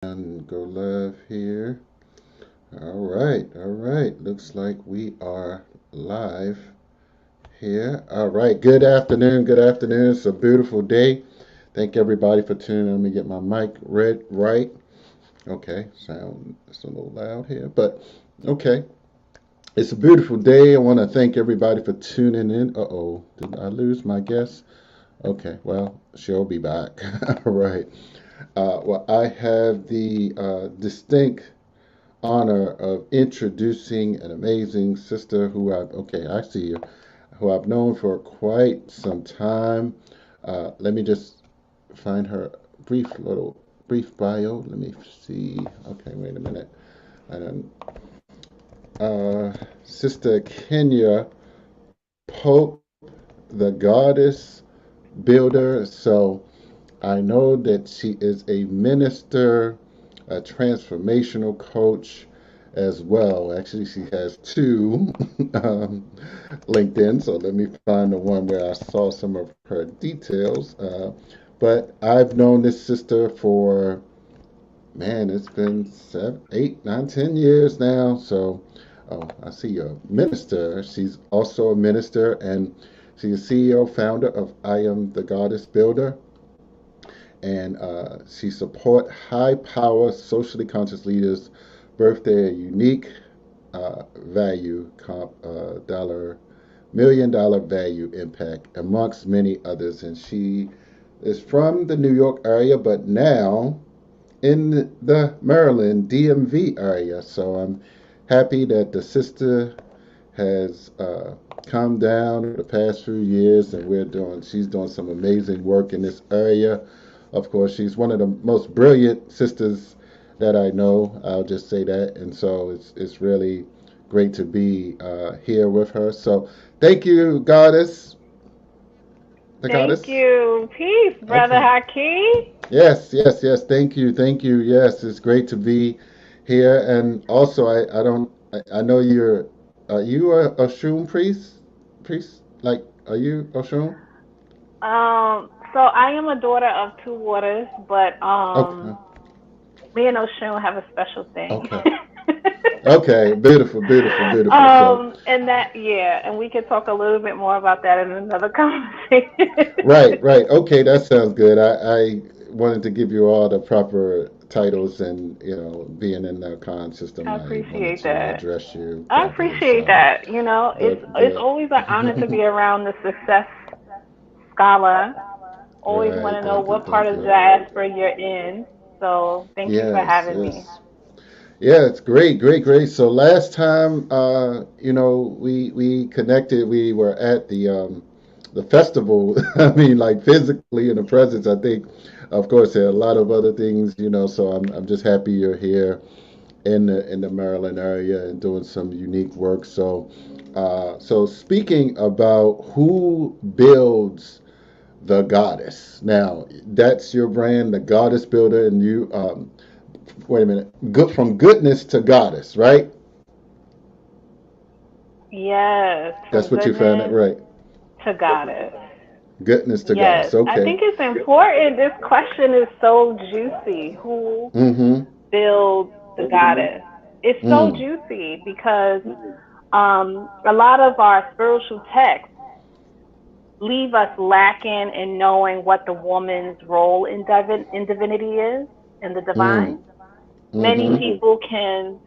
And go live here. All right. Looks like we are live here. All right. Good afternoon. It's a beautiful day. Thank everybody for tuning in. Let me get my mic read right. Okay, sound it's a little loud here, but okay. It's a beautiful day. I want to thank everybody for tuning in. Uh-oh, did I lose my guest? Okay, well, she'll be back. All right. Well, I have the distinct honor of introducing an amazing sister I see you, who I've known for quite some time. Let me just find her brief bio. Let me see. Okay, wait a minute. And Sister Kenya Pope, the goddess builder. So I know that she is a minister, a transformational coach as well. Actually, she has two um, LinkedIn. So let me find the one where I saw some of her details. But I've known this sister for, man, it's been 7, 8, 9, 10 years now. So, oh, I see a minister. She's also a minister, and she's CEO, founder of I Am the Goddess Builder, and she support high power, socially conscious leaders birth their unique value dollar $1 million value impact amongst many others. And she is from the New York area, but now in the Maryland DMV area. So I'm happy that the sister has come down the past few years, and she's doing some amazing work in this area. Of course, she's one of the most brilliant sisters that I know. I'll just say that, and so it's really great to be here with her. So thank you, the Thank goddess. you. Peace, Brother Okay. Haki. Yes. Thank you. Yes, it's great to be here. And also, I don't, I know are you a Oshun priest? Like, are you Oshun? So I am a daughter of two waters, but Okay, me and Oshun have a special thing. okay, okay. Beautiful. So, And that, yeah, and we could talk a little bit more about that in another conversation. right. Okay, that sounds good. I wanted to give you all the proper titles, and being in the con system, I I wanted appreciate to that. address you I properly. appreciate So, that. It's the always an honor to be around the success scholar. Always want right. to know what part Thank of the you. diaspora you're in. So thank you for Yes, having me. yes. Yeah, it's great. So last time, we connected. We were at the festival. I mean, like physically in the presence. I think, of course, there are a lot of other things, So I'm just happy you're here in the Maryland area and doing some unique work. So speaking about who builds the goddess. Now, that's your brand, the Goddess Builder, and you. Wait a minute. Good from goodness to goddess, right? Yes, from That's what you found it goodness right. to goddess. Goodness to Yes, goddess. I Okay. think it's important. This question is so juicy. Who Mm-hmm. builds the goddess? It's so Mm. juicy because a lot of our spiritual texts leave us lacking in knowing what the woman's role in divinity is, in the Mm. divine. Many Mm-hmm. people can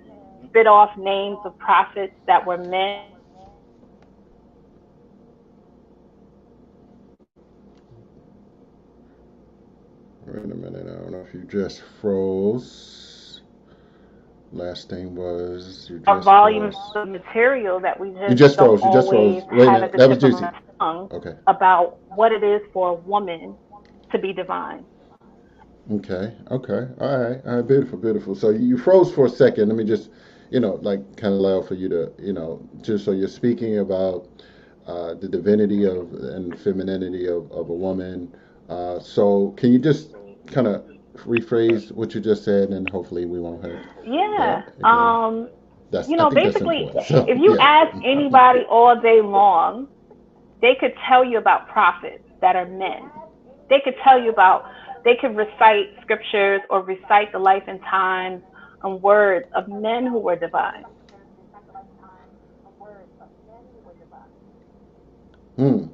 spit off names of prophets that were men Wait a minute. I don't know if you just froze. Last thing was you or just volumes froze. of material that we You just just don't froze. You just always froze. Wait a have at minute. the That was tip of juicy. our tongue Okay. about what it is for a woman to be divine. Okay. All right. Beautiful. So you froze for a second. Let me just, like kind of allow for you to, just so you're speaking about the divinity of and femininity of a woman. So can you just kind of rephrase what you just said, and hopefully we won't have Yeah. that again. I think that's Basically, important. So if you yeah. ask anybody all day long, they could tell you about prophets that are men. They could tell you about They could recite scriptures or recite the life and times and words of men who were divine. Mm.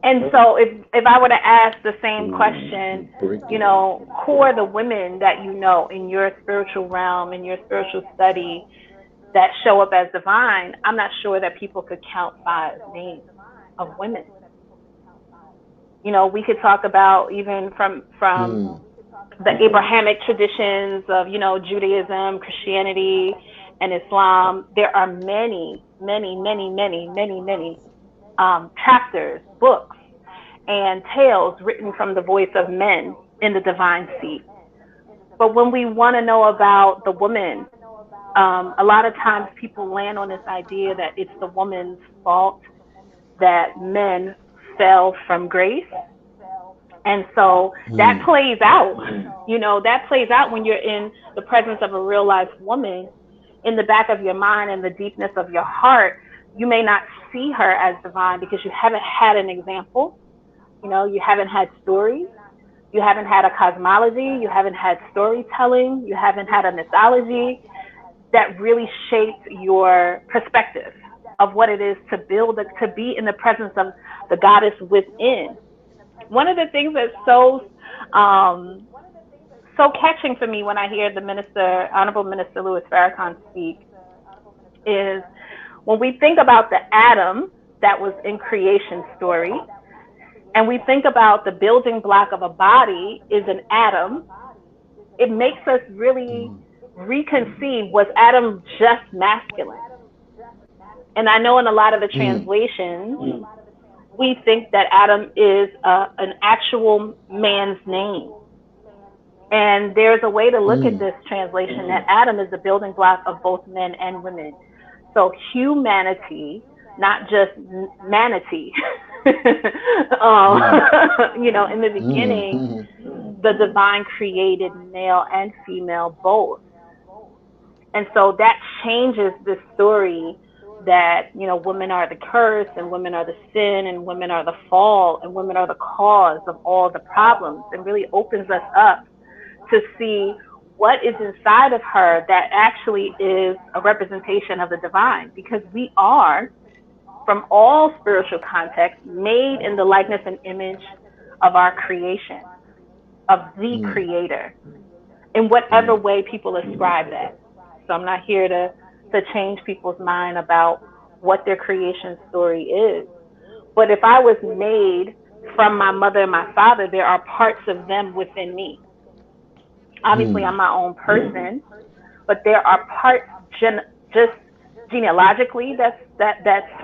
And so if I were to ask the same question, Ooh, break you it. know, who are the women that you know in your spiritual realm, in your spiritual study that show up as divine, I'm not sure that people could count 5 names of women. You know, we could talk about even from Mm. the Abrahamic traditions of, you know, Judaism, Christianity, and Islam. There are many, many, many, many, many, many chapters, books, and tales written from the voice of men in the divine seat. But when we want to know about the woman, a lot of times people land on this idea that it's the woman's fault that men fell from grace. And so that Mm. plays out, you know, that plays out when you're in the presence of a real life woman. In the back of your mind and the deepness of your heart, you may not see her as divine because you haven't had an example. You know, you haven't had stories, you haven't had a cosmology, you haven't had storytelling, you haven't had a mythology that really shaped your perspective of what it is to build, to be in the presence of the goddess within. One of the things that's um, so catching for me when I hear the minister, Honorable Minister Louis Farrakhan speak, is when we think about the atom that was in creation story, and we think about the building block of a body is an atom, it makes us really Mm. reconceive, was Adam just masculine? And I know in a lot of the Mm. translations, we think that Adam is an actual man's name. And there's a way to look at Mm. this translation that Adam is the building block of both men and women. So humanity, not just manatee. um, Mm. you know, in the beginning, Mm. the divine created male and female both. And so that changes the story that, you know, women are the curse and women are the sin and women are the fall and women are the cause of all the problems, and really opens us up to see what is inside of her that actually is a representation of the divine, because we are, from all spiritual contexts, made in the likeness and image of our creation, of the Mm. creator, in whatever Mm. way people ascribe that. So I'm not here to change people's mind about what their creation story is. But if I was made from my mother and my father, there are parts of them within me. Obviously, Mm. I'm my own person, but there are parts just genealogically that's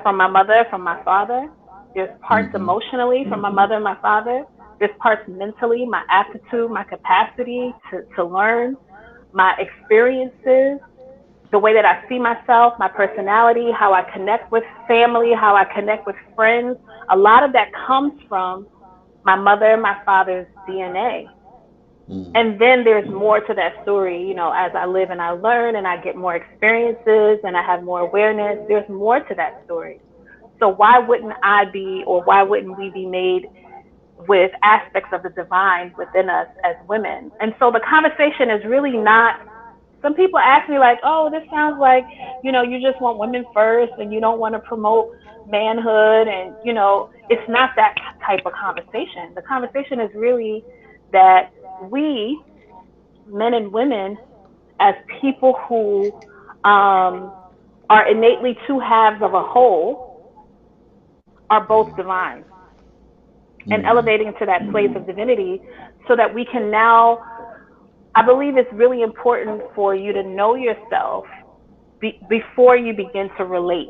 from my mother, from my father. There's parts Mm-hmm. emotionally from my mother and my father. There's parts mentally, my aptitude, my capacity to learn, my experiences, the way that I see myself, my personality, how I connect with family, how I connect with friends. A lot of that comes from my mother and my father's DNA. Mm. And then there's more to that story, you know, as I live and I learn and I get more experiences and I have more awareness, there's more to that story. So why wouldn't I be, or why wouldn't we be made with aspects of the divine within us as women? And so the conversation is really not, some people ask me like, oh, this sounds like, you know, you just want women first and you don't want to promote manhood. And, you know, it's not that type of conversation. The conversation is really that we, men and women, as people who are innately two halves of a whole, are both divine, and Mm. elevating to that place of divinity so that we can now, I believe it's really important for you to know yourself before you begin to relate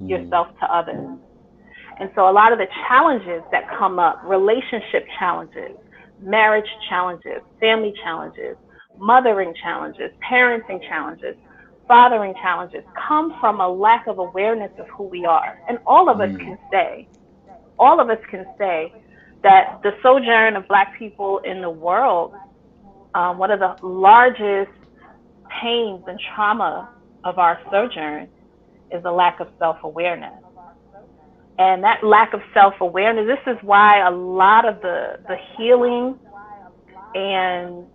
Mm. yourself to others. And so a lot of the challenges that come up, relationship challenges, marriage challenges, family challenges, mothering challenges, parenting challenges, fathering challenges, come from a lack of awareness of who we are. And Mm. all of us can say that the sojourn of Black people in the world, one of the largest pains and trauma of our sojourn is a lack of self-awareness. And that lack of self-awareness, this is why a lot of the healing and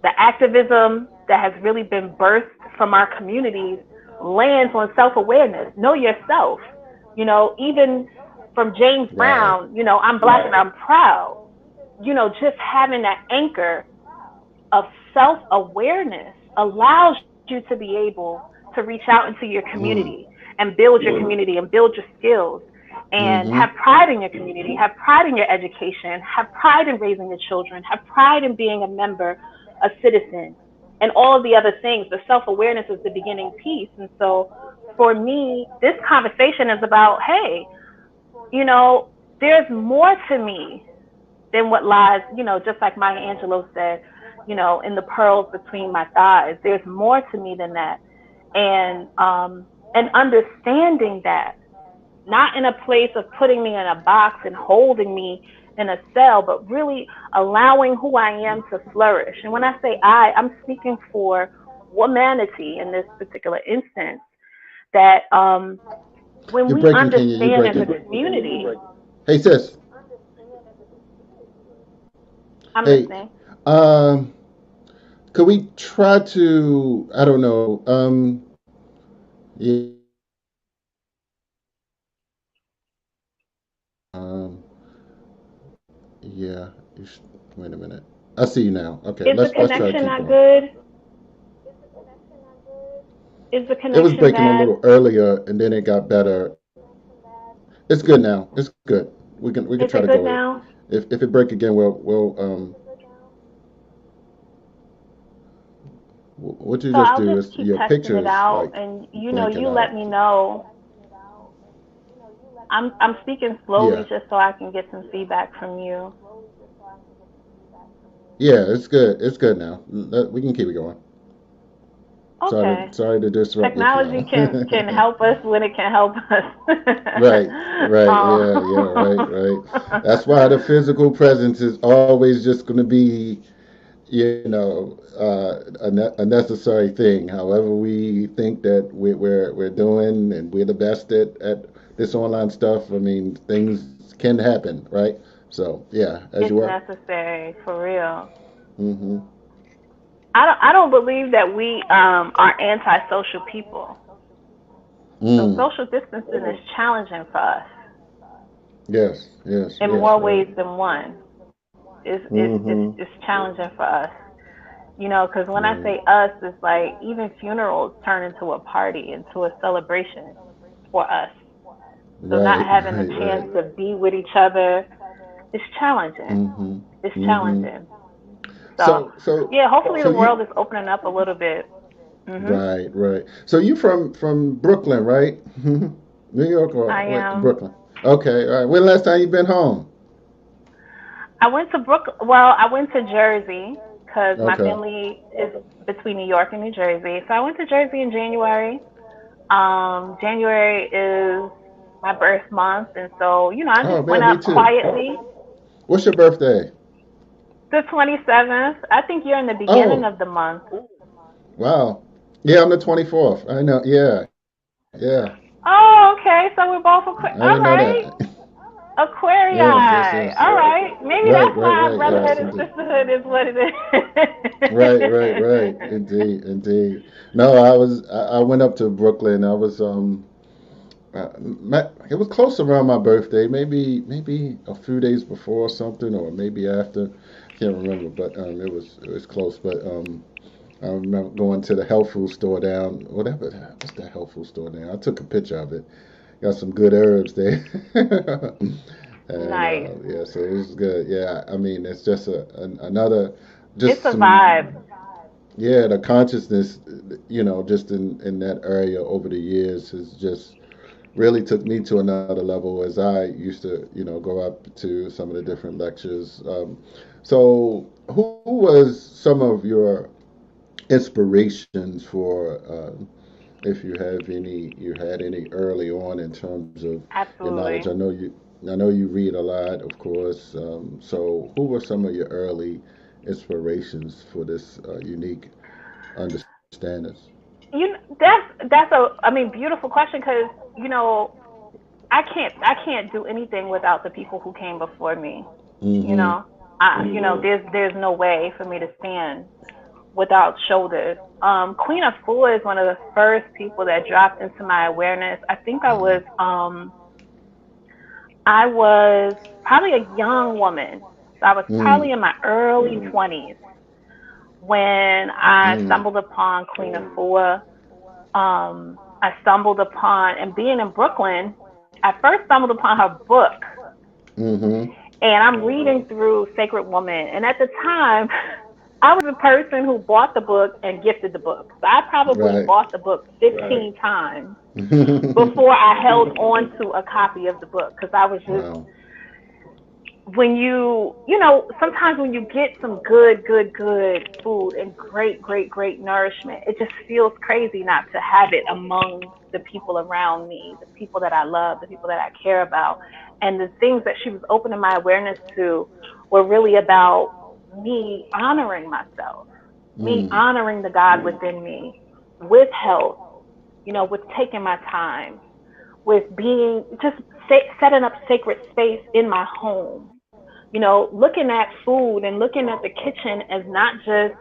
the activism that has really been birthed from our communities lands on self-awareness. Know yourself. Even from James Right. Brown, I'm black and I'm proud. Just having that anchor of self-awareness allows you to be able to reach out into your community Mm. and build your community and build your skills and Mm-hmm. have pride in your community, have pride in your education, have pride in raising your children, have pride in being a member, a citizen, and all of the other things. The self-awareness is the beginning piece. And so for me, this conversation is about, hey, you know, there's more to me than what lies, just like Maya Angelou said, in the pearls between my thighs. There's more to me than that. And understanding that, not in a place of putting me in a box and holding me in a cell, but really allowing who I am to flourish. And when I say I'm speaking for womanity in this particular instance, that when You're we breaking, Kenya. You're understand as a breaking. community, Hey, sis. I'm Hey. listening. Um. Could we try to? I don't know. Yeah. Um. Yeah. Wait a minute. I see you now. Okay. Is the Let's try to connection keep not going. good? Is the It was connection breaking a bad? little earlier, and then it got better. It's good now. It's good. We can try Is to it go. good now? If it break again, what you So just I'll do just is keep your testing picture it is out, like and blinking you let out. me know. I'm speaking Yeah. slowly just so I can get some feedback from you. Yeah. It's good. It's good now. We can keep it going. Okay. Sorry to disrupt your Technology flow. can help us when it can help us. Right, right, yeah, yeah, right, right. That's why the physical presence is always just going to be, a necessary thing. However, we think that we're doing and we're the best at this online stuff. I mean, things can happen, right? So, yeah, as you It's were. necessary for real. Mm-hmm. I don't believe that we are antisocial people. So Mm. social distancing is challenging for us Yes, yes, in yes, more right. ways than one. Mm-hmm. It's challenging for us. Because when I Right, say us, it's like even funerals turn into a party, into a celebration for us. So not right, having the right, chance right. to be with each other is challenging. Mm-hmm. It's Mm-hmm. challenging. So So, so, yeah, hopefully so the world you, is opening up a little bit. Mhm. right, right. So you from Brooklyn, right? New York or I wait, am. Brooklyn? Okay, all right. When last time you been home? I went to Brook. Well, I went to Jersey because my Okay. family is between New York and New Jersey. So I went to Jersey in January. January is my birth month, and so I just Oh went man, me up too. quietly. What's your birthday? The 27th. I think you're in the beginning Oh, of the month. wow. Yeah, I'm the 24th. I know. Yeah, yeah. Oh, okay. So we're both I didn't all know right. that. Aquarii. Yes, yes, yes. All right. Maybe Right, that's right, why right. brotherhood Yes, and indeed. sisterhood is what it Right, right, is. right. Indeed, indeed. No, I went up to Brooklyn. I was it was close around my birthday, maybe a few days before or something, or maybe after. Can't remember, but it was close. But I remember going to the health food store down, whatever. What's that health food store down? I took a picture of it. Got some good herbs there, and Nice. yeah, so it was good. Yeah, I mean, it's just another, It's just a vibe. some, yeah, the consciousness, just in that area over the years has just really took me to another level as I used to, go up to some of the different lectures. So, who was some of your inspirations for, if you had any early on in terms of your knowledge? Absolutely. I know you read a lot, of course. So, who were some of your early inspirations for this unique understandings? That's a beautiful question because I can't do anything without the people who came before me. You Mm-hmm. know. There's no way for me to stand without shoulders. Queen of Four is one of the first people that dropped into my awareness. I think I was probably a young woman. So I was Mm. probably in my early 20s when I Mm. stumbled upon Queen of Four. I stumbled upon, and being in Brooklyn, I first stumbled upon her book, Mm-hmm. and I'm reading through Sacred Woman. And at the time, I was a person who bought the book and gifted the book. So I probably Right. bought the book 15 times before I held on to a copy of the book because I was just, Wow. when sometimes when you get some good food and great nourishment, it just feels crazy not to have it among the people around me, the people that I love, the people that I care about. And the things that she was opening my awareness to were really about me honoring myself, me Mm. honoring the God within me with health, with taking my time, with being just setting up sacred space in my home, looking at food and looking at the kitchen as not just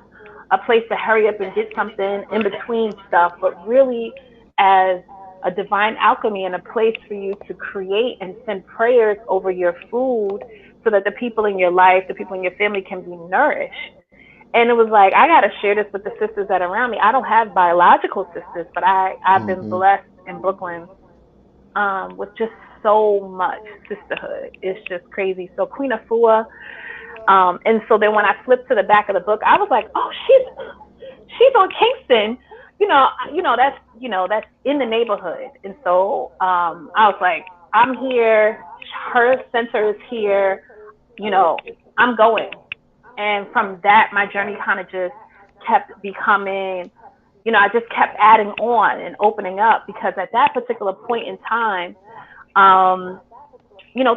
a place to hurry up and get something in between stuff, but really as a divine alchemy and a place for you to create and send prayers over your food so that the people in your life, the people in your family can be nourished. And it was like, I got to share this with the sisters that are around me. I don't have biological sisters, but I've been Mm-hmm. blessed in Brooklyn with just so much sisterhood. It's just crazy. So Queen Afua, and so then when I flipped to the back of the book, I was like, oh, she's on Kingston. That's in the neighborhood. And so I was like, I'm here. Her center is here. You know, I'm going. And from that, my journey kind of just kept becoming. I just kept adding on and opening up because at that particular point in time, um,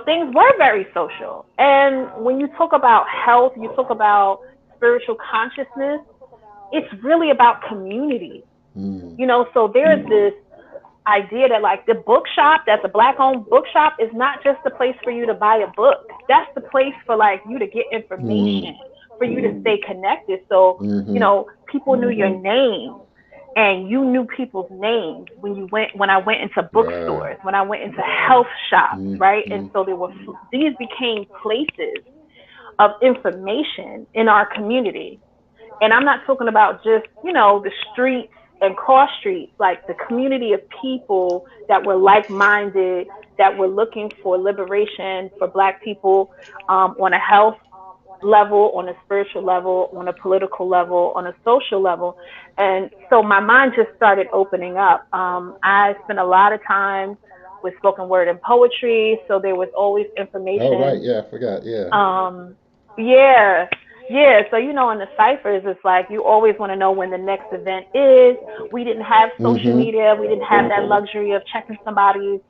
things were very social. And when you talk about health, you talk about spiritual consciousness, it's really about community. Mm. So there's this idea that like the bookshop, that's a black owned bookshop, is not just the place for you to buy a book. That's the place for like you to get Mm. information, for you to stay connected. So, Mm-hmm. people knew your name and you knew people's names when I went into Right. bookstores, when I went into health shops, right? And Mm-hmm. so these became places of information in our community. And I'm not talking about just, the streets and cross streets, like the community of people that were like minded, that were looking for liberation for Black people on a health level, on a spiritual level, on a political level, on a social level. And so my mind just started opening up. I spent a lot of time with spoken word and poetry, so there was always Oh, right. information. Yeah, I forgot. Yeah. um, yeah, yeah. So in the ciphers, it's like you always want to know when the next event is. We didn't have social Mm-hmm. media. We didn't have that luxury of checking somebody's,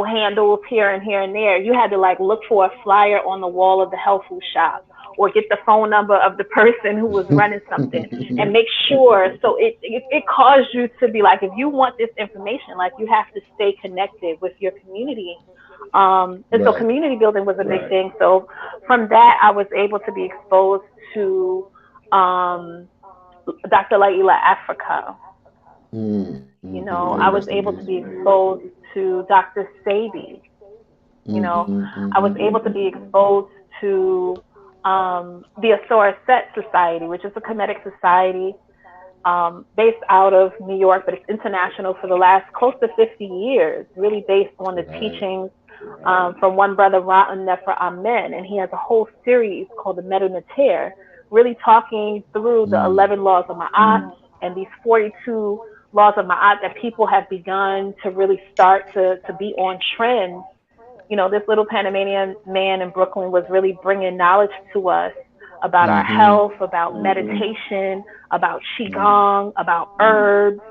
handles here and here and there. You had to like look for a flyer on the wall of the health food shop or get the phone number of the person who was running something and make sure. So it caused you to be like, if you want this information, like you have to stay connected with your community. And so Right. community building was a big thing. So from that, I was able to be exposed to um, Dr. Laila Africa. Mm-hmm. I Rest in was peace. able to be exposed to Dr. Sabi. I was Mm-hmm. able to be exposed to the Asura Set Society, which is a Kemetic society based out of New York, but it's international for the last close to 50 years, really based on the Right. teachings from one brother, Ra'an Nefer Amen. And he has a whole series called the Medu Neter, really talking through the Mm. 11 laws of Ma'at and these 42 laws of Ma'at that people have begun to really start to be on trend. This little Panamanian man in Brooklyn was really bringing knowledge to us about our Mm-hmm. health, about meditation, about qigong, about herbs.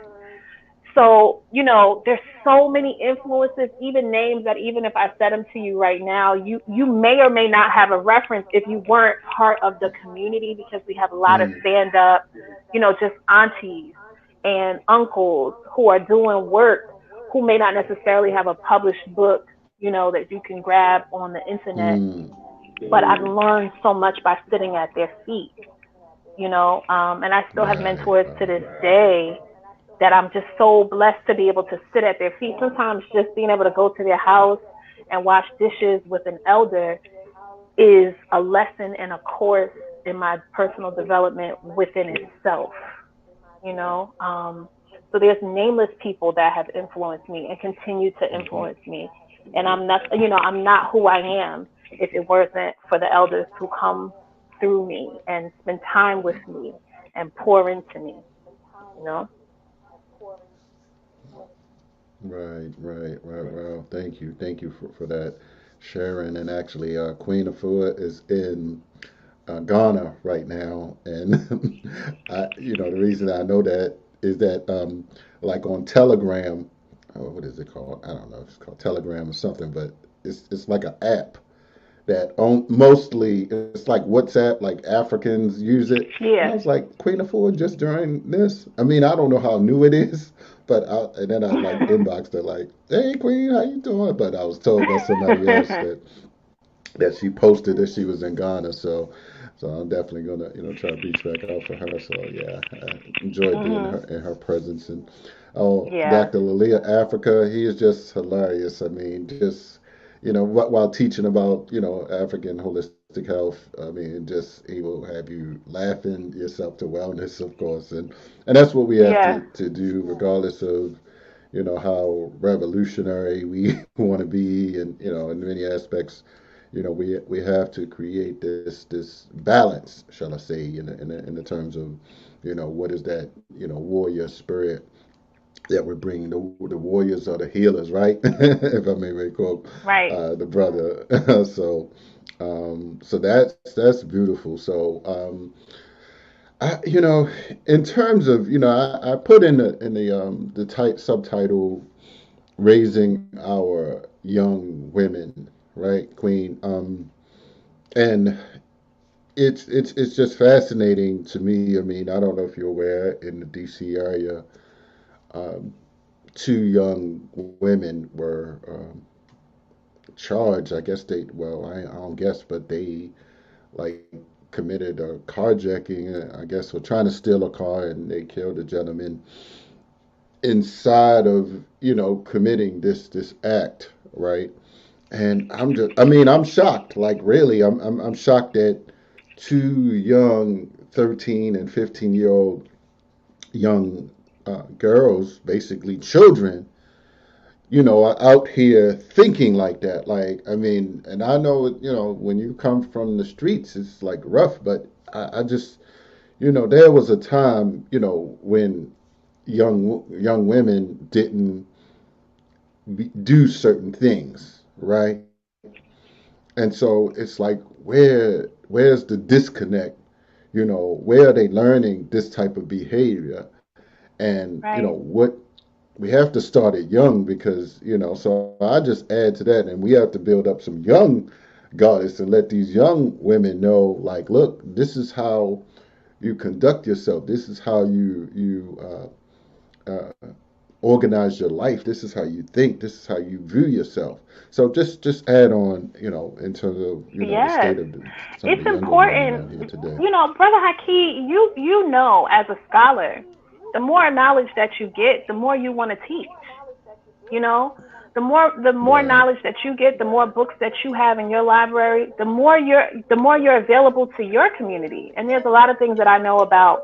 So, there's so many influences, even names that even if I said them to you right now, you may or may not have a reference if you weren't part of the community because we have a lot of Mm. stand up, just aunties and uncles who are doing work who may not necessarily have a published book, that you can grab on the internet. Mm. but I've learned so much by sitting at their feet, and I still have Right, mentors to this right. day that I'm just so blessed to be able to sit at their feet. Sometimes just being able to go to their house and wash dishes with an elder is a lesson and a course in my personal development within itself, you know. So there's nameless people that have influenced me and continue to Hmm. influence me. And I'm not who I am if it wasn't for the elders who come through me and spend time with me and pour into me, you know? Right. Well, thank you for that, Sharon. And actually, Queen Afua is in Ghana right now, and the reason I know that is that, like on Telegram, what is it called? I don't know if it's called Telegram or something, but it's like an app that mostly it's like WhatsApp, like Africans use it. And I Yeah. was like, Queen of Four just during this. I mean, I don't know how new it is, and then I like inboxed her like, "Hey, Queen, how you doing?" But I was told by somebody else that she posted that she was in Ghana, so I'm definitely gonna try to reach back out for her. So yeah, I enjoyed being Mhm. in her presence. And oh, Yeah. Dr. Lalia Africa, he is just hilarious. I mean, just while teaching about African holistic health, I mean, just he will have you laughing yourself to wellness, of course, and that's what we have Yeah. to do, regardless of how revolutionary we want to be, and in many aspects, we have to create this balance, shall I say, in the terms of what is that warrior spirit that we're bringing. The warriors are the healers, right? If I may quote Right. the brother. So that's beautiful. So you know, in terms of I put in the subtitle, raising our young women, right, Queen. And it's just fascinating to me. I mean, I don't know if you're aware, in the D.C. area, um, two young women were charged. I guess I don't guess, but they like committed a carjacking, I guess, or trying to steal a car, and they killed a gentleman inside of committing this act, right? And I mean, I'm shocked. Like, really, I'm shocked that two young 13 and 15-year-old young girls, basically children, are out here thinking like that. Like, I mean, and I know, when you come from the streets, it's like rough, but I just, there was a time, when young women didn't do certain things, right? And so it's like, where's the disconnect? Where are they learning this type of behavior? And Right. what we have to start it young, because so I just add to that, and we have to build up some young goddess and let these young women know, like, look, this is how you conduct yourself. This is how you organize your life. This is how you think. This is how you view yourself. So just add on, in terms of the Yes. state of some of It's the younger women important, out here today. Brother Haki, you know as a scholar, the more knowledge that you get, the more you want to teach. You know, the more Right. knowledge that you get, the more books that you have in your library, the more you're available to your community. And there's a lot of things that I know about,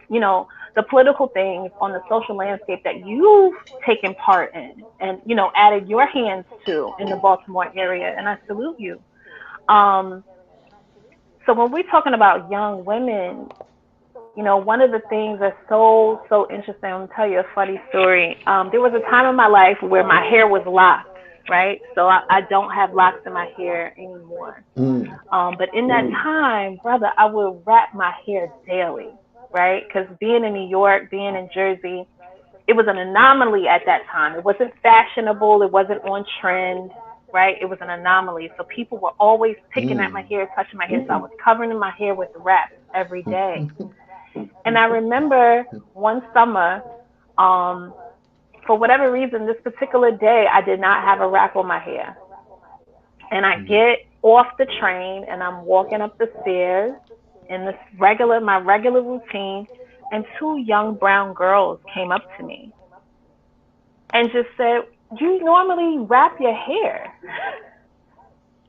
you know, the political things on the social landscape that you've taken part in and, added your hands to in the Baltimore area. And I salute you. Um, so when we're talking about young women, one of the things that's so interesting. I'm gonna tell you a funny story. There was a time in my life where my hair was locked, right? So I don't have locks in my hair anymore. Mm. But in that time, brother, I would wrap my hair daily, right? Because being in New York, being in Jersey, it was an anomaly at that time. It wasn't fashionable. It wasn't on trend, right? It was an anomaly. So people were always picking at my Mm. hair, touching my hair. So I was covering my hair with wraps every day. And I remember one summer, um, for whatever reason, this particular day, I did not have a wrap on my hair. And I Mm. get off the train and I'm walking up the stairs in this my regular routine, and two young brown girls came up to me and just said, "You normally wrap your hair."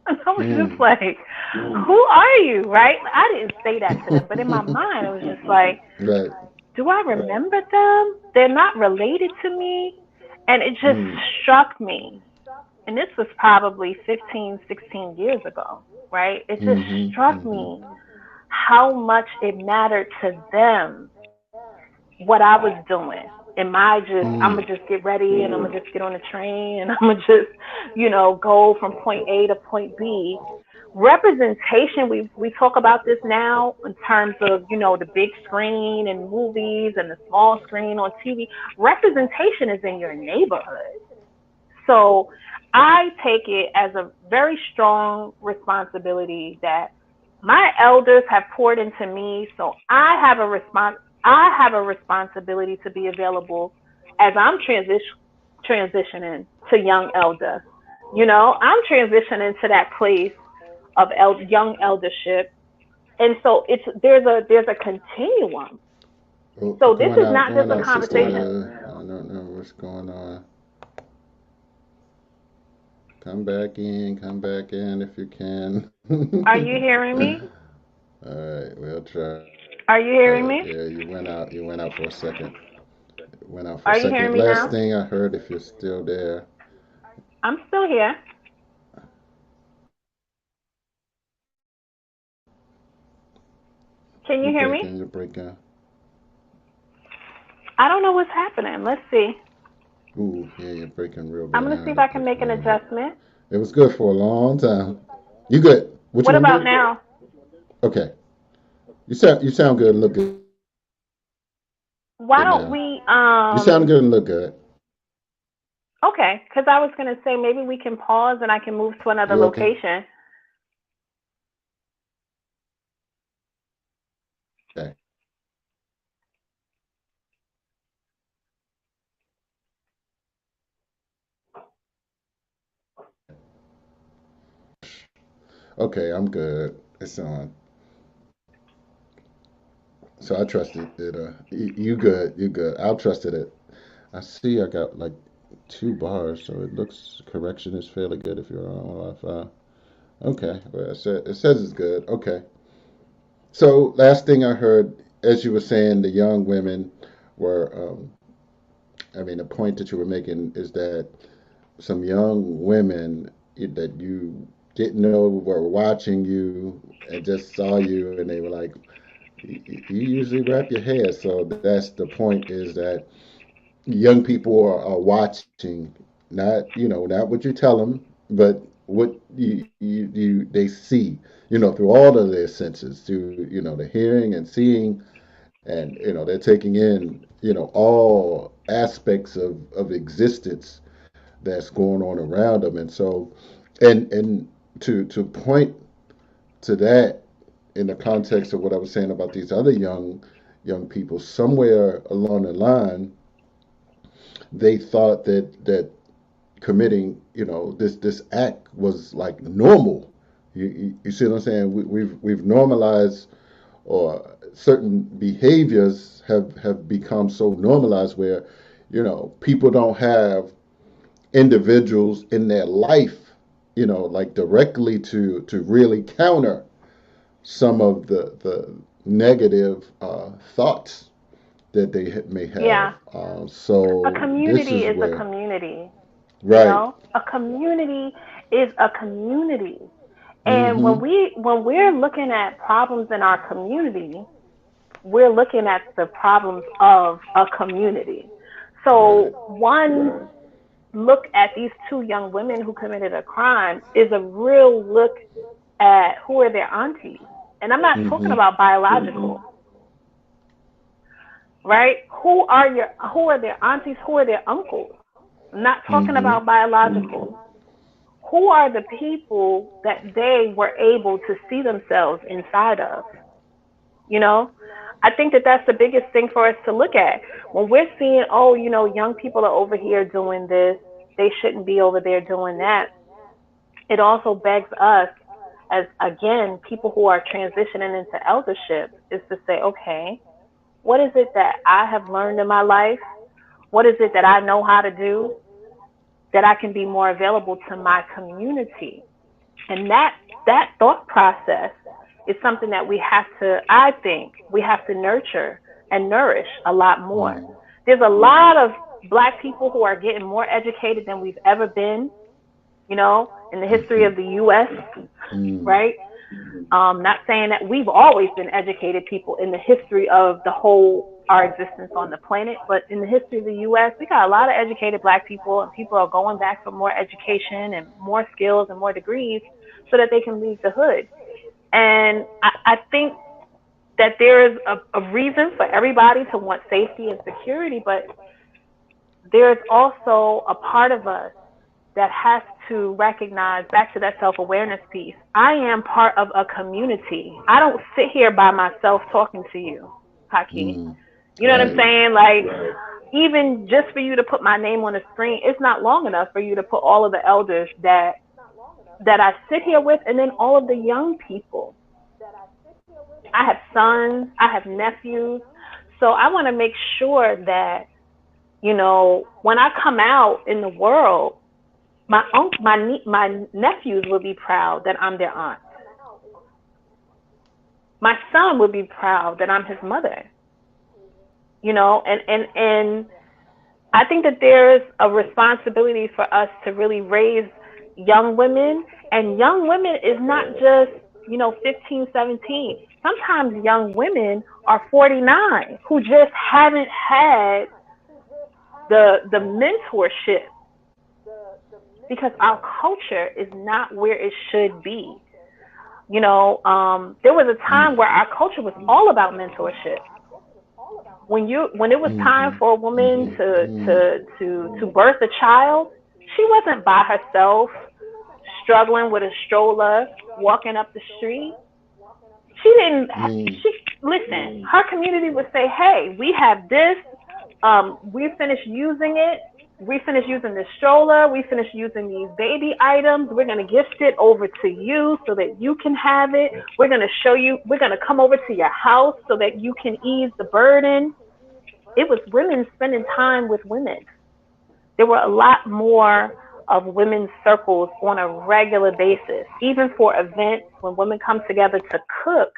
And I was just Mm. like, "Who are you?" Right? I didn't say that to them, but in my mind, it was just like, Right. "Do I remember them? They're not related to me." And it just Mm. struck me. And this was probably 15, 16 years ago, right? It just Mm-hmm. struck Mm-hmm. me how much it mattered to them what I was doing. Am I just, I'm Mm. going to just get ready and I'm going to just get on the train and I'm going to just, go from point A to point B. Representation, we talk about this now in terms of, the big screen and movies and the small screen on TV. Representation is in your neighborhood. So I take it as a very strong responsibility that my elders have poured into me. So I have a responsibility to be available as I'm transitioning to young elder. I'm transitioning to that place of young eldership. And so there's a continuum. Oh, So this going is out, not just going a out, conversation. sister. I don't know what's going on. Come back in. Come back in if you can. Are you hearing me? All right, we'll try it. Are you Yeah, you hearing went me? out. You went out for a second. Went out for a Are second. you hearing me Last now? thing I heard, if you're still there, I'm still here. Can you you're hear me? breaking. You're breaking. I don't know what's happening. Let's see. Ooh, yeah, you're breaking real I'm bad. going to see if I can make an adjustment. It was good for a long time. You good? What you What want to about do? now? Okay. You sound good and look good now. Why You don't sound we, good and look good. okay, because I was going to say maybe we can pause and I can move to another You okay? location. Okay, I'm good. It's on. So I trusted it. You good? You good? I'll trusted it. I see. I got like 2 bars, so it looks correction is fairly good if you're on Wi-Fi. Okay, well, it says it's good. Okay. So last thing I heard, as you were saying, the young women were. I mean, the point that you were making is that some young women that you didn't know were watching you and just saw you, and they were like, you usually wrap your hair. So that's the point, is that young people are watching, not not what you tell them, but what they see, through all of their senses, through the hearing and seeing, and they're taking in all aspects of existence that's going on around them. And so, and to point to that in the context of what I was saying about these other young people, somewhere along the line, they thought that committing this act was like normal. You see what I'm saying? We've normalized, or certain behaviors have become so normalized where people don't have individuals in their life, like directly to really counter some of the negative thoughts that they may have. Yeah. A So this community is is a where, community, right. A community is a community. And Mm-hmm. when we're looking at problems in our community, we're looking at the problems of a community. Right. So one look at these two young women who committed a crime is a real look at who are their aunties. And I'm not talking Mm-hmm. about biological, right? Who are their aunties? Who are their uncles? I'm not talking Mm-hmm. about biological. Who are the people that they were able to see themselves inside of? You know, I think that that's the biggest thing for us to look at when we're seeing, oh, young people are over here doing this, they shouldn't be over there doing that. It also begs us. as again people who are transitioning into eldership is to say, okay, what is it that I have learned in my life? What is it that I know how to do that I can be more available to my community? And that thought process is something that we have to, I think, we have to nurture and nourish a lot more. Mm. There's a lot of Black people who are getting more educated than we've ever been, in the history Mhm. of the U.S., Mm. right? Not saying that we've always been educated people in the history of the whole our existence on the planet, but in the history of the U.S., we got a lot of educated Black people, and people are going back for more education and more skills and more degrees so that they can leave the hood. And I think that there is a reason for everybody to want safety and security, but there's also a part of us that has to recognize, back to that self-awareness piece, I am part of a community. I don't sit here by myself talking to you, Haki. Mm. You know what I'm Right. saying? Like, even just for you to put my name on the screen, it's not long enough for you to put all of the elders that I sit here with, and then all of the young people. I have sons, I have nephews. So I want to make sure that, when I come out in the world, my nephews will be proud that I'm their aunt. My son will be proud that I'm his mother. And I think that there's a responsibility for us to really raise young women, and young women is not just 15, 17. Sometimes young women are 49 who just haven't had the mentorship because our culture is not where it should be. There was a time Mm. where our culture was all about mentorship. When it was time Mhm. for a woman Mhm. to birth a child, she wasn't by herself, struggling with a stroller, walking up the street. She didn't. Mm. She listen. Her community would say, "Hey, we have this. We finished using it. We finished using this stroller. We finished using these baby items. We're going to gift it over to you so that you can have it. We're going to show you. We're going to come over to your house so that you can ease the burden." It was women spending time with women. There were a lot more of women's circles on a regular basis, even for events when women come together to cook.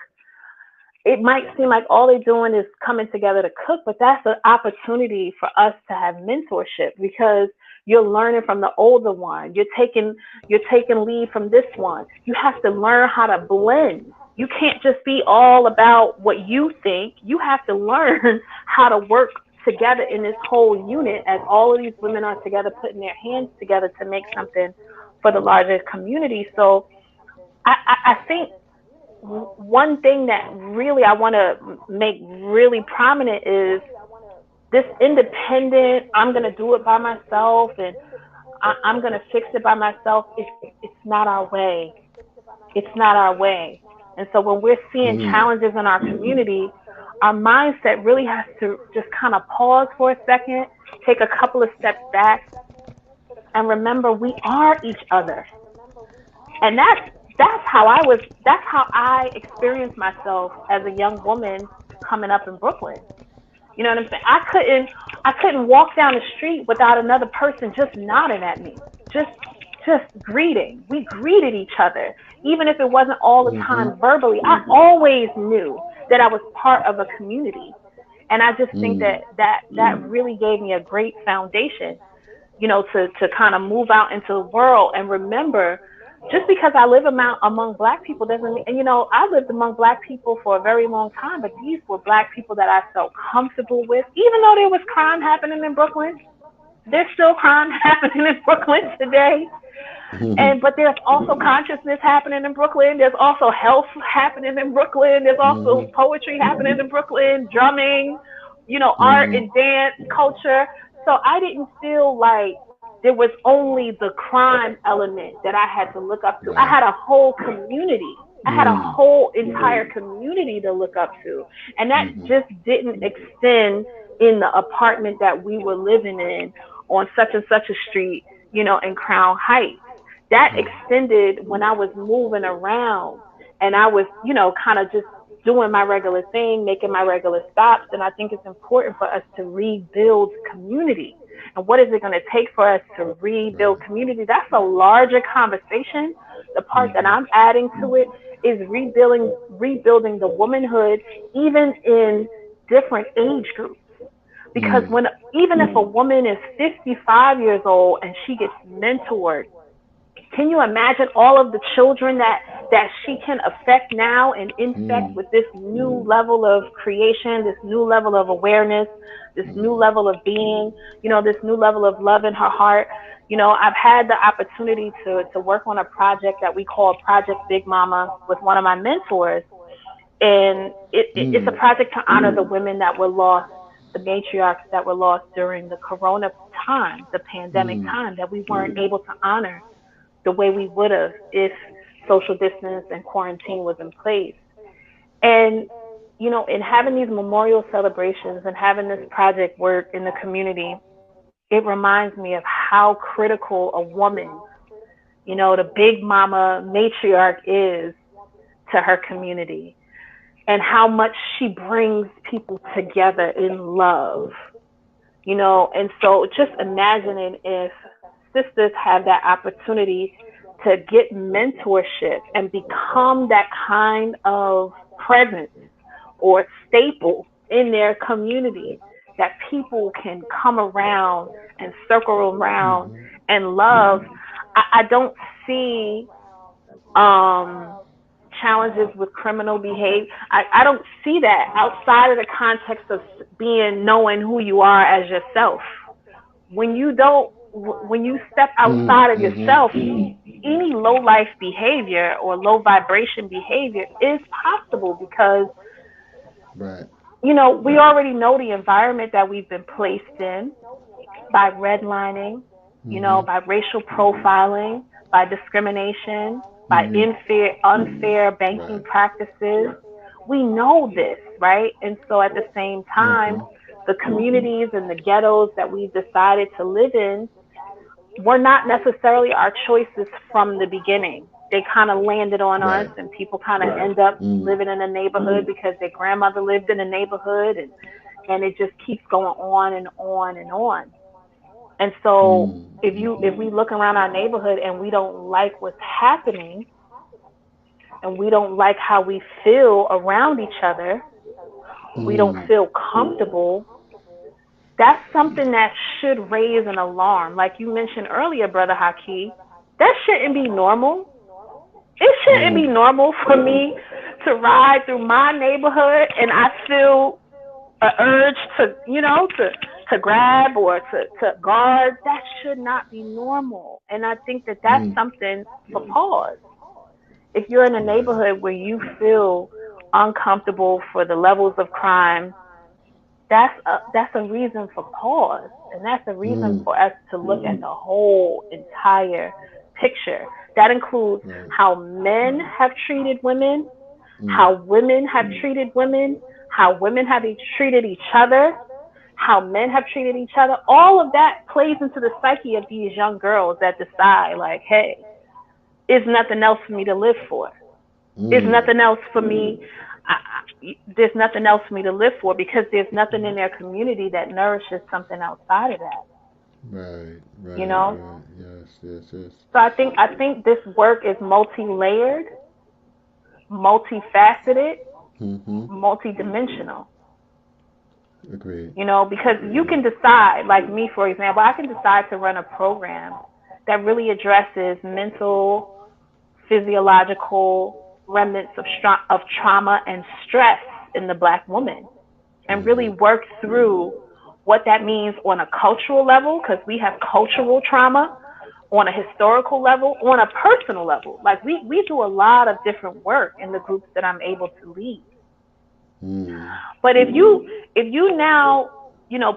It might seem like all they're doing is coming together to cook, but that's an opportunity for us to have mentorship because you're learning from the older one. You're taking lead from this one. You have to learn how to blend. You can't just be all about what you think. You have to learn how to work together in this whole unit as all of these women are together putting their hands together to make something for the larger community. So I think one thing that really I want to make really prominent is this independent, I'm going to do it by myself and I'm going to fix it by myself. It's not our way. It's not our way. And so when we're seeing Mm. challenges in our community, our mindset really has to just kind of pause for a second, take a couple of steps back, and remember we are each other. And that's how I experienced myself as a young woman coming up in Brooklyn. You know what I'm saying? I couldn't walk down the street without another person just nodding at me. Just just greeting. We greeted each other. Even if it wasn't all the Mhm. time verbally, I always knew that I was part of a community. And I just think Mm. that really gave me a great foundation, to kind of move out into the world and remember, just because I live among Black people doesn't mean, and I lived among Black people for a very long time, but these were Black people that I felt comfortable with, even though there was crime happening in Brooklyn. There's still crime happening in Brooklyn today. Mhm. But there's also consciousness happening in Brooklyn. There's also health happening in Brooklyn. There's also Mhm. poetry happening in Brooklyn, drumming, art Mhm. and dance culture. So I didn't feel like there was only the crime element that I had to look up to. I Right. had a whole community. I had a Mm. whole entire community to look up to. And that Mhm. just didn't extend in the apartment that we were living in on such and such a street, in Crown Heights. that Right. extended when I was moving around and I was, kind of just doing my regular thing, making my regular stops. And I think it's important for us to rebuild community. And what is it going to take for us to rebuild Right. community? That's a larger conversation. The part that Mm-hmm. I'm adding to it is rebuilding the womanhood, even in different age groups. Because Mm. when even if a woman is 55 years old and she gets mentored, can you imagine all of the children that she can affect now and infect Mm. with this new level of creation, this new level of awareness, this new Mm. level of being, this new level of love in her heart? I've had the opportunity to work on a project that we call Project Big Mama with one of my mentors, and it's a Mm. project to honor the women that were lost, the matriarchs that were lost during the corona time, the pandemic Mm. time, that we weren't able to honor the way we would have if social distance and quarantine was in place. And, in having these memorial celebrations and having this project work in the community, it reminds me of how critical a woman, the big mama matriarch is to her community, and how much she brings people together in love. And so just imagining if sisters have that opportunity to get mentorship and become that kind of presence or staple in their community that people can come around and circle around Mm-hmm. and love. I don't see um challenges with criminal behavior. I don't see that outside of the context of being knowing who you are as yourself. When you step Mm. outside of Mm-hmm. yourself, any low life behavior or low vibration behavior is possible because Right. we already know the environment that we've been placed in by redlining, Mm-hmm. by racial profiling, by discrimination, by Mm-hmm. unfair banking Right. practices. We know this, right? And so at the same time, Mm-hmm. the communities and the ghettos that we decided to live in were not necessarily our choices from the beginning. They kind of landed on us, Right. and people kind of end up Mm. living in a neighborhood because their grandmother lived in a neighborhood, and it just keeps going on and on and on. And so Mm. if we look around our neighborhood and we don't like what's happening and we don't like how we feel around each other, we don't Mm. feel comfortable, that's something that should raise an alarm. Like you mentioned earlier, Brother Haki, that shouldn't be normal. It shouldn't be Mm. normal for me to ride through my neighborhood and I feel an urge to grab or to guard. That should not be normal. And I think that that's Mm. something for pause. If you're in a Right. neighborhood where you feel uncomfortable for the levels of crime, that's a reason for pause, and that's a reason Mm. for us to look at the whole entire picture. That includes Right. how men have treated women, Mm. how women have treated women, how women have treated each other, how men have treated each other. All of that plays into the psyche of these young girls that decide, like, hey, is nothing else for me to live for? Is Mm. nothing else for me? There's nothing else for me to live for because there's nothing in their community that nourishes something outside of that. Right. You Right. know. Right. Yes. Yes. Yes. So I think this work is multi-layered, multifaceted, Mm-hmm. multidimensional. Agreed. Because you Agreed. can decide, like me, for example, I can decide to run a program that really addresses mental, physiological remnants of trauma and stress in the Black woman, and really Mm-hmm. work through what that means on a cultural level, because we have cultural trauma, on a historical level, on a personal level. Like we do a lot of different work in the groups that I'm able to lead. Mm. But if you now,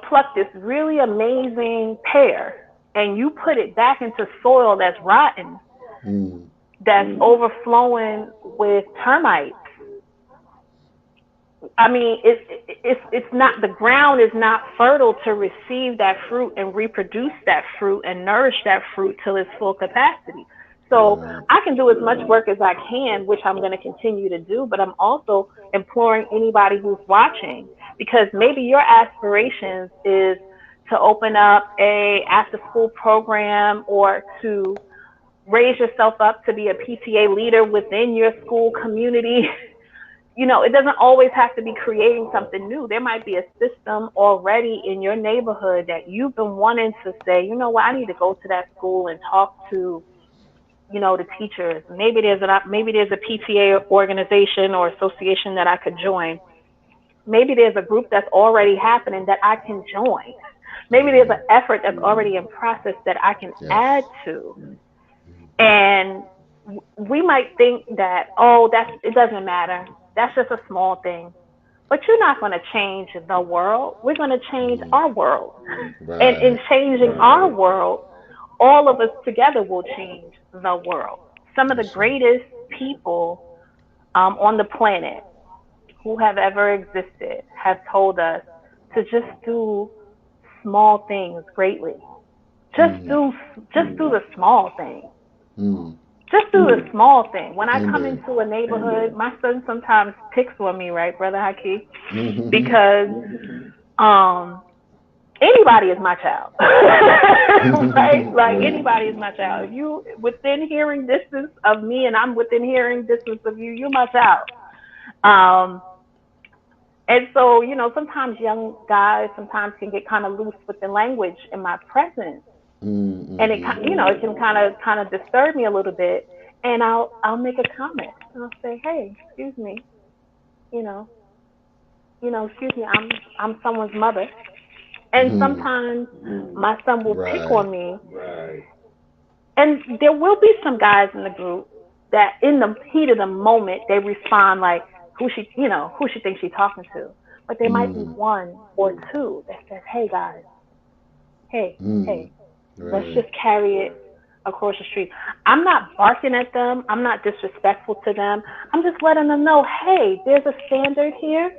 pluck this really amazing pear and you put it back into soil that's rotten, Mm. that's overflowing with termites, I mean, it's not, the ground is not fertile to receive that fruit and reproduce that fruit and nourish that fruit till its full capacity. So Right. I can do as much work as I can, which I'm going to continue to do, but I'm also imploring anybody who's watching, because maybe your aspirations is to open up a after school program or to raise yourself up to be a PTA leader within your school community. It doesn't always have to be creating something new. There might be a system already in your neighborhood that you've been wanting to say, you know what, I need to go to that school and talk to, the teachers. Maybe there's a PTA organization or association that I could join. Maybe there's a group that's already happening that I can join. Maybe there's an Right. effort that's already in process that I can add Yes. to. Hmm. And we might think that, oh, it doesn't matter. That's just a small thing. But you're not going to change the world. We're going to change Mm. our world. And in Right. changing our world, all of us together will change the world. Some of the That's right. greatest people on the planet who have ever existed have told us to just do small things greatly. Just Mm. do just do the small thing. Mm. Just do the small thing. When I come Indeed. into a neighborhood, my son sometimes picks on me, right, brother Haki, Mm-hmm. because um anybody is my child. Right? Like Right. anybody is my child. If you within hearing distance of me and I'm within hearing distance of you, you're my child. Um and so, sometimes young guys sometimes can get kind of loose with the language in my presence. And Mm-hmm. it can kind of disturb me a little bit. And I'll make a comment. I'll say, "Hey, excuse me, you know, excuse me, I'm someone's mother." And Mm. sometimes my son will pick Right. on me. And there will be some guys in the group that in the heat of the moment they respond like, who she thinks she's talking to. But there might be Mm. one or two that says, "Hey guys, hey, Mm. hey, let's Right. just carry it across the street." I'm not barking at them. I'm not disrespectful to them. I'm just letting them know, hey, there's a standard here.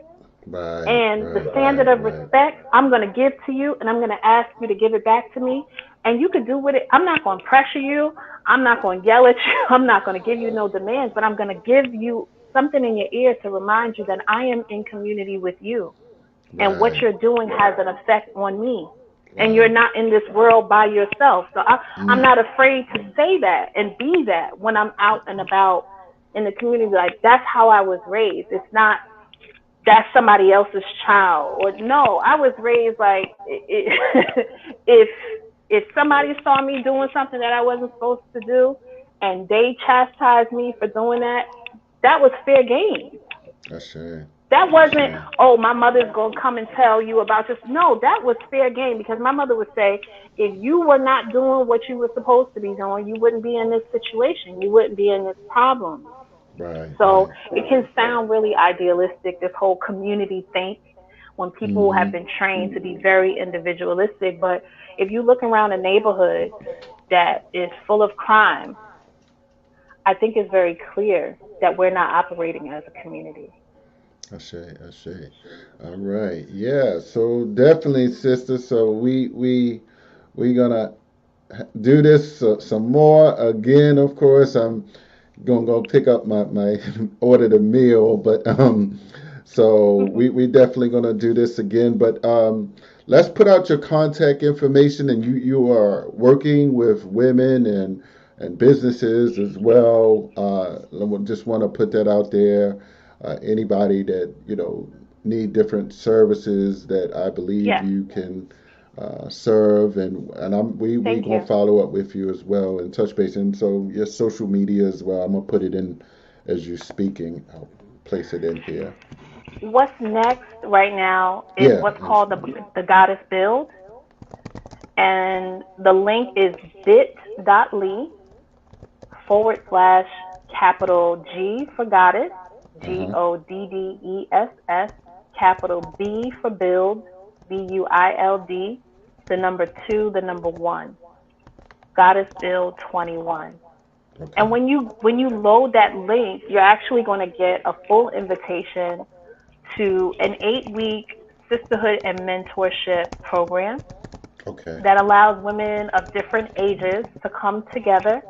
Right. And the Right. standard Right. of Right. respect, I'm going to give to you, and I'm going to ask you to give it back to me. And you can do with it. I'm not going to pressure you. I'm not going to yell at you. I'm not going to give you no demands, but I'm going to give you something in your ear to remind you that I am in community with you. And what Right. you're doing has an effect on me. And you're Wow. not in this world by yourself. So I'm Mm. not afraid to say that and be that when I'm out and about in the community. Like, that's how I was raised. It's not that's somebody else's child. Or no, I was raised like if somebody saw me doing something that I wasn't supposed to do and they chastised me for doing that, that was fair game. That's right. That That's wasn't, right. oh, my mother's going to come and tell you about this. No, that was fair game, because my mother would say, if you were not doing what you were supposed to be doing, you wouldn't be in this situation. You wouldn't be in this problem. Right. So Right. it can sound really idealistic, this whole community think, when people have Mm-hmm. been trained to be very individualistic. But if you look around a neighborhood that is full of crime, I think it's very clear that we're not operating as a community. I say. I say. All right. Yeah. So definitely, sister. So we gonna do this some more again. Of course, I'm gonna go pick up my ordered a meal, but so we definitely gonna do this again. But let's put out your contact information, and you are working with women and businesses as well. Just want to put that out there. Anybody that need different services that I believe Yes, you can serve, and we thank gonna you. follow up with you as well and touch base. And so your social media as well. I'm gonna put it in as you speaking. I'll place it in here. What's next right now is Yeah. what's called the Goddess Build, and the link is bit.ly / G for Goddess, Uh huh. GODDESS, capital B for Build, BUILD, the number two, the number one, Goddess Build 21. And Okay. when you load that link, you're actually going to get a full invitation to an 8-week sisterhood and mentorship program Okay. that allows women of different ages to come together.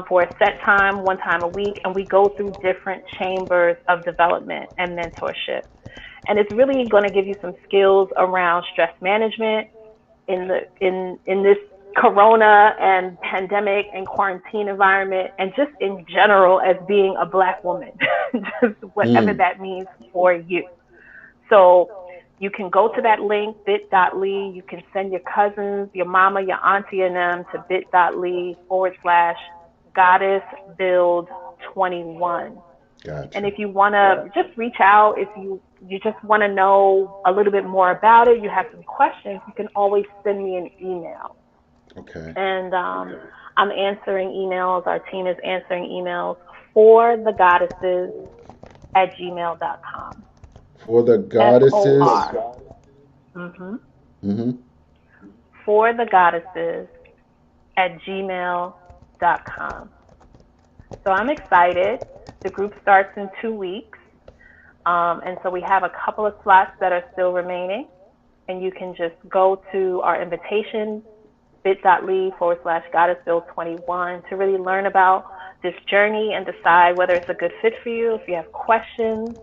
for a set time, one time a week, and we go through different chambers of development and mentorship. And it's really going to give you some skills around stress management in this corona and pandemic and quarantine environment, and just in general as being a Black woman, just whatever Mm. that means for you. So you can go to that link, bit.ly. You can send your cousins, your mama, your auntie, and them to bit.ly / goddess build 21. And Gotcha. if you want to just reach out, if you just want to know a little bit more about it, you have some questions, you can always send me an email. Okay. And I'm answering emails. Our team is answering emails for the goddesses at gmail.com. For the For goddesses. mm-hmm, Mm-hmm. for the goddesses at gmail.com. So I'm excited. The group starts in 2 weeks. And so we have a couple of slots that are still remaining. And you can just go to our invitation, bit.ly / goddess build 21, to really learn about this journey and decide whether it's a good fit for you. If you have questions,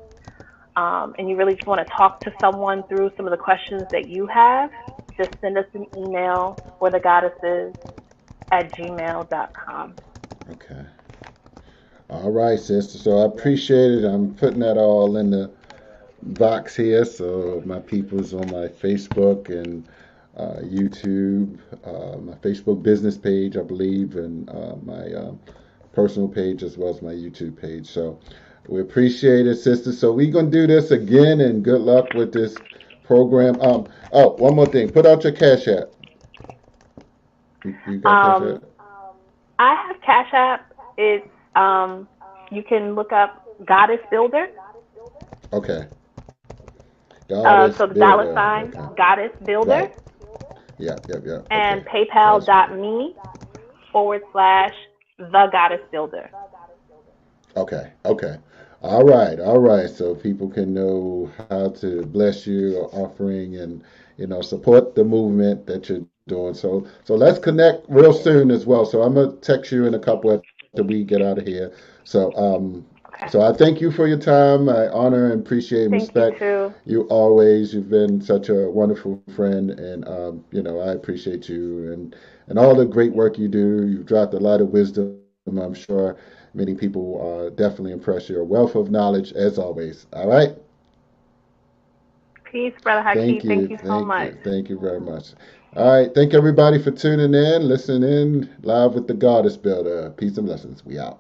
and you really just want to talk to someone through some of the questions that you have, just send us an email for the goddesses at gmail.com. Okay. All right, sister. So I appreciate it. I'm putting that all in the box here, so my people's on my Facebook and YouTube, my Facebook business page, I believe, and my personal page as well as my YouTube page. So we appreciate it, sister. So we're gonna do this again, and good luck with this program. Oh, one more thing. Put out your Cash App. You got Cash App? Um, I have Cash App. It's you can look up Goddess Builder. Okay. Goddess So the dollar Builder. sign Okay. Goddess Builder, Right. Yep. and Okay. Goddess Builder. PayPal.me / the Goddess Builder. Okay. All right. So people can know how to bless you or offering and support the movement that you're doing. So let's connect real soon as well. So I'm gonna text you in a couple after we get out of here. So Okay. so I thank you for your time. I honor and appreciate and Thank you respect too. you always. You've been such a wonderful friend, and I appreciate you and all the great work you do. You've dropped a lot of wisdom. I'm sure many people are definitely impressed. Your wealth of knowledge, as always. All right. Peace, Brother Thank Haki. Thank you. you so Thank much. you. Thank you very much. All right. Thank everybody for tuning in, listening in live with the Goddess Builder. Peace and blessings. We out.